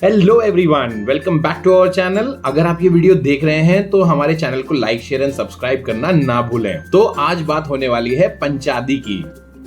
Hello everyone, welcome back to our channel. अगर आप ये वीडियो देख रहे हैं तो हमारे चैनल को लाइक, शेयर एंड सब्सक्राइब करना ना भूलें। तो आज बात होने वाली है पंचादी की।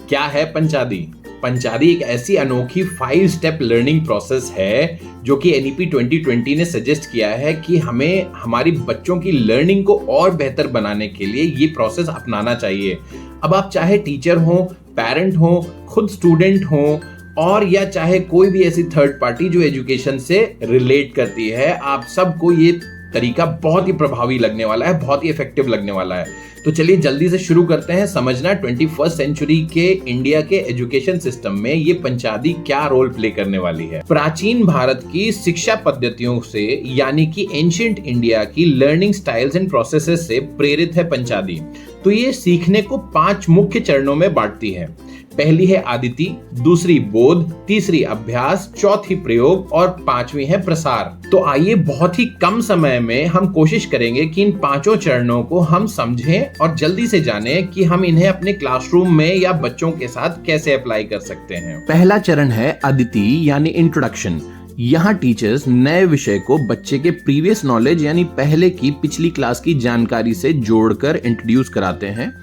क्या है पंचादी? पंचादी एक ऐसी अनोखी 5 स्टेप लर्निंग प्रोसेस है जो कि एनईपी 2020 ने सजेस्ट किया है कि हमें हमारी बच्चों की लर्निंग को और बेहतर बनाने के लिए ये प्रोसेस अपनाना चाहिए। अब आप चाहे टीचर हो, पेरेंट हो, खुद स्टूडेंट हो और या चाहे कोई भी ऐसी थर्ड पार्टी जो एजुकेशन से रिलेट करती है, आप सबको ये तरीका बहुत ही प्रभावी लगने वाला है, बहुत ही इफेक्टिव लगने वाला है। तो चलिए जल्दी से शुरू करते हैं समझना 21st सेंचुरी के इंडिया के एजुकेशन सिस्टम में ये पंचादी क्या रोल प्ले करने वाली है। प्राचीन भारत की शिक्षा पद्धतियों से यानी कि एंशिएंट इंडिया की लर्निंग स्टाइल्स एंड प्रोसेसेस से प्रेरित है पंचादी। तो ये सीखने को 5 मुख्य चरणों में बांटती है। पहली है आदिति, दूसरी बोध, तीसरी अभ्यास, चौथी प्रयोग और 5वीं है प्रसार। तो आइए बहुत ही कम समय में हम कोशिश करेंगे कि इन 5 चरणों को हम समझें और जल्दी से जानें कि हम इन्हें अपने क्लासरूम में या बच्चों के साथ कैसे अप्लाई कर सकते हैं। पहला चरण है आदिति यानी इंट्रोडक्शन। यहाँ टीचर्स नए विषय को बच्चे के प्रीवियस नॉलेज यानी पहले की पिछली क्लास की जानकारी से जोड़कर इंट्रोड्यूस कराते हैं।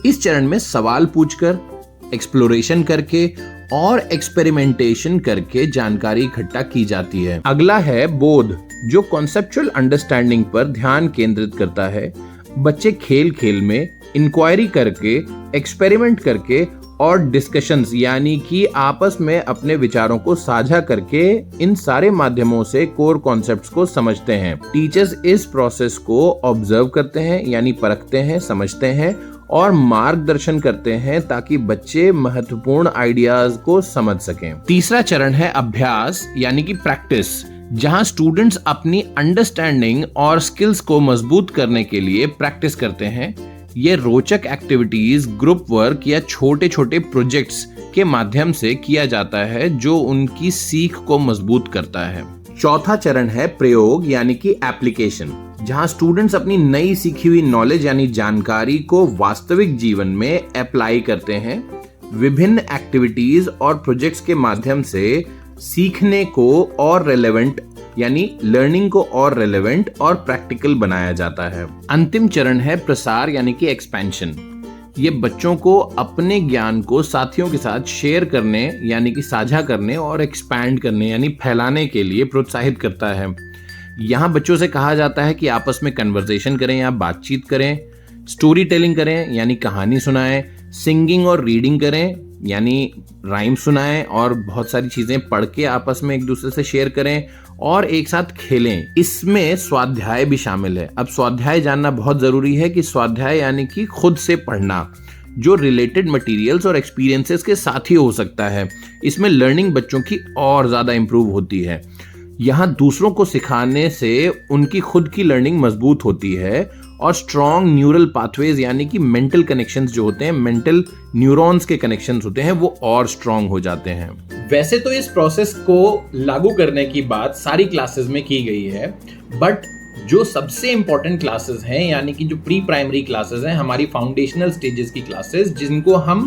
इस चरण में सवाल पूछकर, एक्सप्लोरेशन करके और एक्सपेरिमेंटेशन करके जानकारी इकट्ठा की जाती है। अगला है बोध, जो कॉन्सेप्चुअल अंडरस्टैंडिंग पर ध्यान केंद्रित करता है। बच्चे खेल खेल में इंक्वायरी करके, एक्सपेरिमेंट करके और डिस्कशंस यानी कि आपस में अपने विचारों को साझा करके इन सारे माध्यमों से कोर कॉन्सेप्ट्स को समझते हैं। टीचर्स इस प्रोसेस को ऑब्जर्व करते हैं यानी परखते हैं, समझते हैं और मार्गदर्शन करते हैं ताकि बच्चे महत्वपूर्ण आइडियाज को समझ सकें। तीसरा चरण है अभ्यास यानी कि प्रैक्टिस, जहां स्टूडेंट्स अपनी अंडरस्टैंडिंग और स्किल्स को मजबूत करने के लिए प्रैक्टिस करते हैं। ये रोचक एक्टिविटीज, ग्रुप वर्क या छोटे छोटे प्रोजेक्ट्स के माध्यम से किया जाता है जो उनकी सीख को मजबूत करता है। चौथा चरण है प्रयोग यानी कि एप्लीकेशन, जहां स्टूडेंट्स अपनी नई सीखी हुई नॉलेज यानी जानकारी को वास्तविक जीवन में अप्लाई करते हैं। विभिन्न एक्टिविटीज और प्रोजेक्ट्स के माध्यम से सीखने को और रेलेवेंट यानी लर्निंग को और रेलेवेंट और प्रैक्टिकल बनाया जाता है। अंतिम चरण है प्रसार यानी कि एक्सपेंशन। ये बच्चों को अपने ज्ञान को साथियों के साथ शेयर करने यानी कि साझा करने और एक्सपैंड करने यानी फैलाने के लिए प्रोत्साहित करता है। यहाँ बच्चों से कहा जाता है कि आपस में कन्वर्सेशन करें या बातचीत करें, स्टोरी टेलिंग करें यानी कहानी सुनाएं, सिंगिंग और रीडिंग करें यानी राइम सुनाएं और बहुत सारी चीजें पढ़ के आपस में एक दूसरे से शेयर करें और एक साथ खेलें। इसमें स्वाध्याय भी शामिल है। अब स्वाध्याय जानना बहुत जरूरी है कि स्वाध्याय यानी कि खुद से पढ़ना, जो रिलेटेड मटेरियल्स और एक्सपीरियंसेस के साथ ही हो सकता है। इसमें लर्निंग बच्चों की और ज्यादा इंप्रूव होती है। यहाँ दूसरों को सिखाने से उनकी खुद की लर्निंग मजबूत होती है और स्ट्रॉन्ग न्यूरल पाथवेज यानी कि मेंटल कनेक्शंस जो होते हैं, मेंटल न्यूरॉन्स के कनेक्शंस होते हैं, वो और स्ट्रॉन्ग हो जाते हैं। वैसे तो इस प्रोसेस को लागू करने की बात सारी क्लासेस में की गई है, बट जो सबसे इंपॉर्टेंट क्लासेस हैं यानी कि जो प्री प्राइमरी क्लासेस हैं, हमारी फाउंडेशनल स्टेजेस की क्लासेस जिनको हम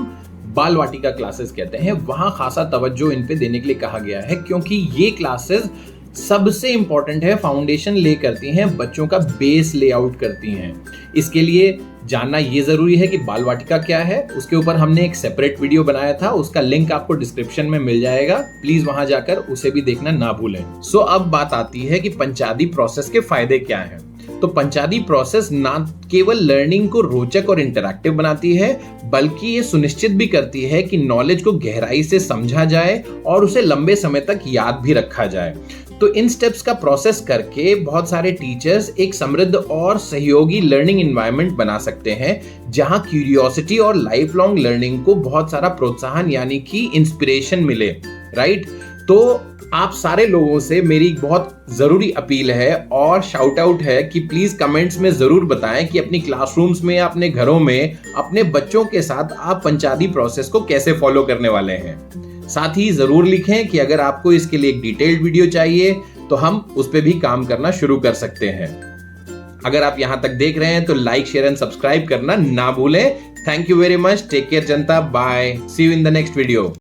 बाल वाटिका क्लासेस कहते हैं, वहां खासा तवज्जो इन पे देने के लिए कहा गया है, क्योंकि ये क्लासेस सबसे इंपॉर्टेंट है, फाउंडेशन ले करती हैं, बच्चों का बेस लेआउट करती हैं। इसके लिए जानना ये जरूरी है कि बाल वाटिका क्या है। उसके ऊपर हमने एक सेपरेट वीडियो बनाया था, उसका लिंक आपको डिस्क्रिप्शन में मिल जाएगा, प्लीज वहां जाकर उसे भी देखना ना भूलें। सो अब बात आती है कि पंचादी प्रोसेस के फायदे क्या हैं। तो पंचादी प्रोसेस ना केवल लर्निंग को रोचक और इंटरैक्टिव बनाती है, बल्कि ये सुनिश्चित भी करती है कि नॉलेज को गहराई से समझा जाए और उसे लंबे समय तक याद भी रखा जाए। तो इन स्टेप्स का प्रोसेस करके बहुत सारे टीचर्स एक समृद्ध और सहयोगी लर्निंग एनवायरनमेंट बना सकते हैं, जहां क्यूरियोसिटी और लाइफ लॉन्ग लर्निंग को बहुत सारा प्रोत्साहन यानी कि इंस्पिरेशन मिले, राइट। तो आप सारे लोगों से मेरी बहुत जरूरी अपील है और शाउट आउट है कि प्लीज कमेंट्स में जरूर बताएं कि अपनी क्लासरूम्स में या अपने घरों में अपने बच्चों के साथ आप पंचादी प्रोसेस को कैसे फॉलो करने वाले हैं। साथ ही जरूर लिखें कि अगर आपको इसके लिए एक डिटेल्ड वीडियो चाहिए तो हम उस पर भी काम करना शुरू कर सकते हैं। अगर आप यहां तक देख रहे हैं तो लाइक, शेयर एंड सब्सक्राइब करना ना भूलें। Thank you very much. Take care जनता। Bye. See you in the next video.